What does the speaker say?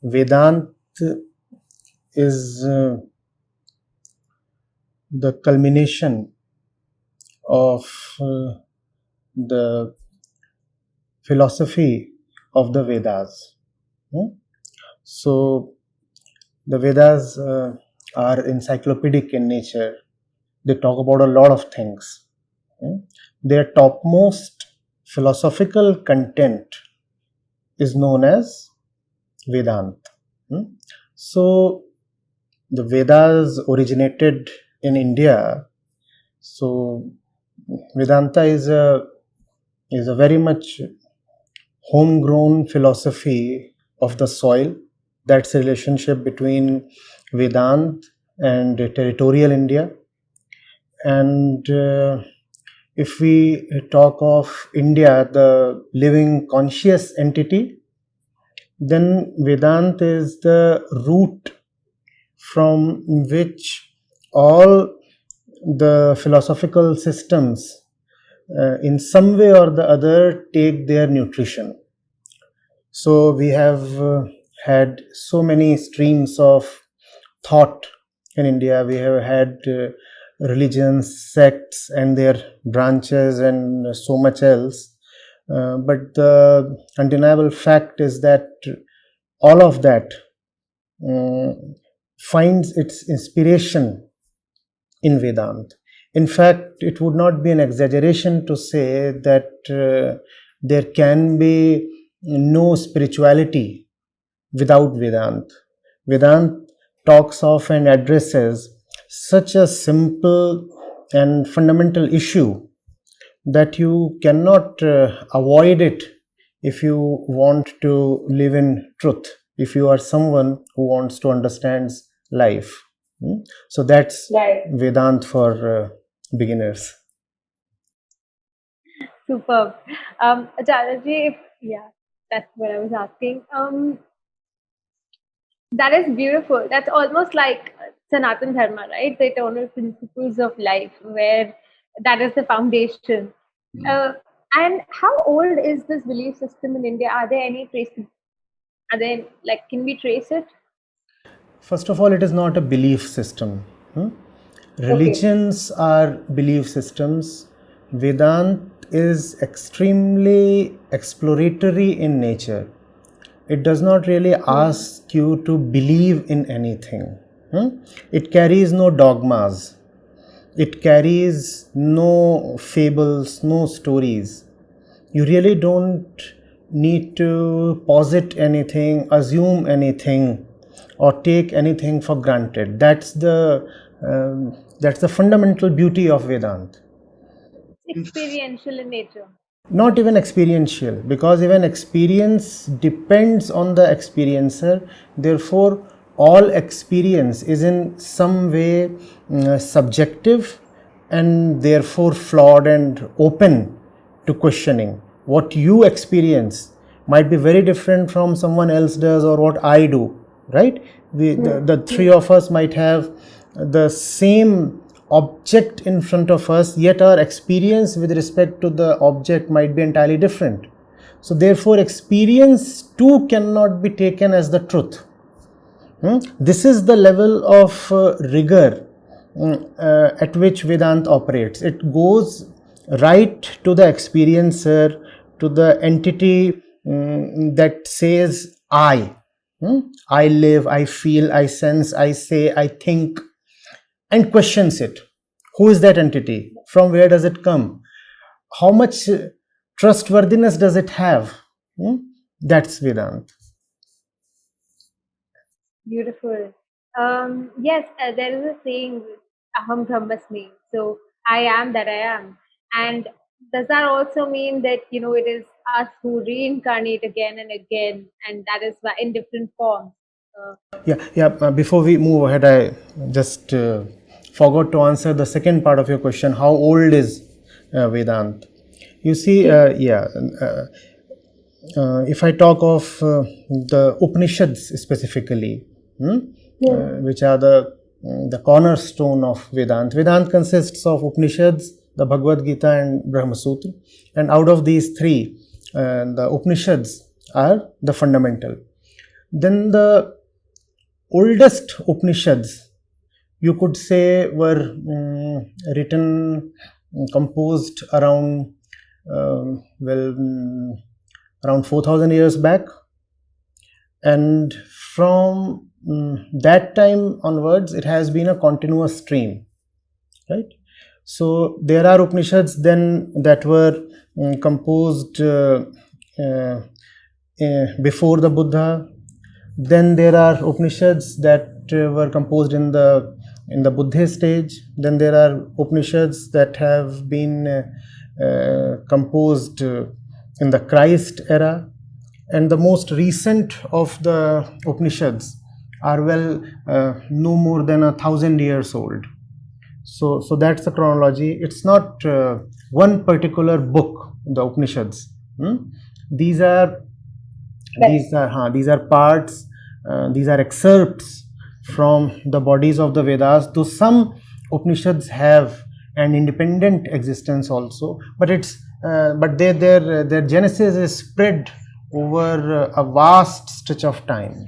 Vedanta is the culmination of the philosophy of the Vedas. So the Vedas are encyclopedic in nature. They talk about a lot of things. Their topmost philosophical content is known as Vedanta. So the Vedas originated in India. So Vedanta is a very much homegrown philosophy of the soil. That's the relationship between Vedanta and territorial India. And if we talk of India, the living conscious entity, then Vedanta is the root from which all the philosophical systems in some way or the other take their nutrition. So we have had so many streams of thought in India. We have had religions, sects and their branches and so much else. But the undeniable fact is that all of that finds its inspiration in Vedanta. In fact, it would not be an exaggeration to say that there can be no spirituality without Vedanta. Vedanta talks of and addresses such a simple and fundamental issue that you cannot avoid it if you want to live in truth, if you are someone who wants to understand life. So that's Right. Vedanta for beginners. Superb. Acharya ji, that's what I was asking. That is beautiful. That's almost like Sanatan Dharma, right? The eternal principles of life, where that is the foundation. And how old is this belief system in India? Are there any traces? Are there, like, can we trace it? First of all, it is not a belief system. Religions are belief systems. Vedanta is extremely exploratory in nature. It does not really ask you to believe in anything. It carries no dogmas. It carries no fables, no stories. You really don't need to posit anything, assume anything, or take anything for granted. That's the fundamental beauty of Vedanta. Experiential in nature. Not even experiential, because even experience depends on the experiencer. Therefore, all experience is in some way subjective and therefore flawed and open to questioning. What you experience might be very different from someone else does or what I do, right? The three of us might have the same object in front of us, yet our experience with respect to the object might be entirely different. So therefore, experience too cannot be taken as the truth. This is the level of rigor at which Vedanta operates. It goes right to the experiencer, to the entity that says I. I live, I feel, I sense, I say, I think, and questions it. Who is that entity? From where does it come? How much trustworthiness does it have? That's Vedanta. Beautiful. Yes, there is a saying, Aham Brahmasmi. So I am that I am. And does that also mean that, it is us who reincarnate again and again, and that is why in different forms? Before we move ahead, I just forgot to answer the second part of your question. How old is Vedanta? You see, if I talk of the Upanishads specifically, which are the cornerstone of Vedanta. Vedanta consists of Upanishads, the Bhagavad Gita and Brahma Sutra, and out of these three, the Upanishads are the fundamental. Then the oldest Upanishads, you could say, were written, composed around around 4,000 years back, and from that time onwards it has been a continuous stream, right? So there are Upanishads then that were composed before the Buddha. Then there are Upanishads that were composed in the Buddhist age. Then there are Upanishads that have been composed in the Christ era, and the most recent of the Upanishads are no more than 1,000 years old. So that's the chronology. It's not one particular book, the Upanishads. These are parts. These are excerpts from the bodies of the Vedas. Though some Upanishads have an independent existence also, but their genesis is spread over a vast stretch of time.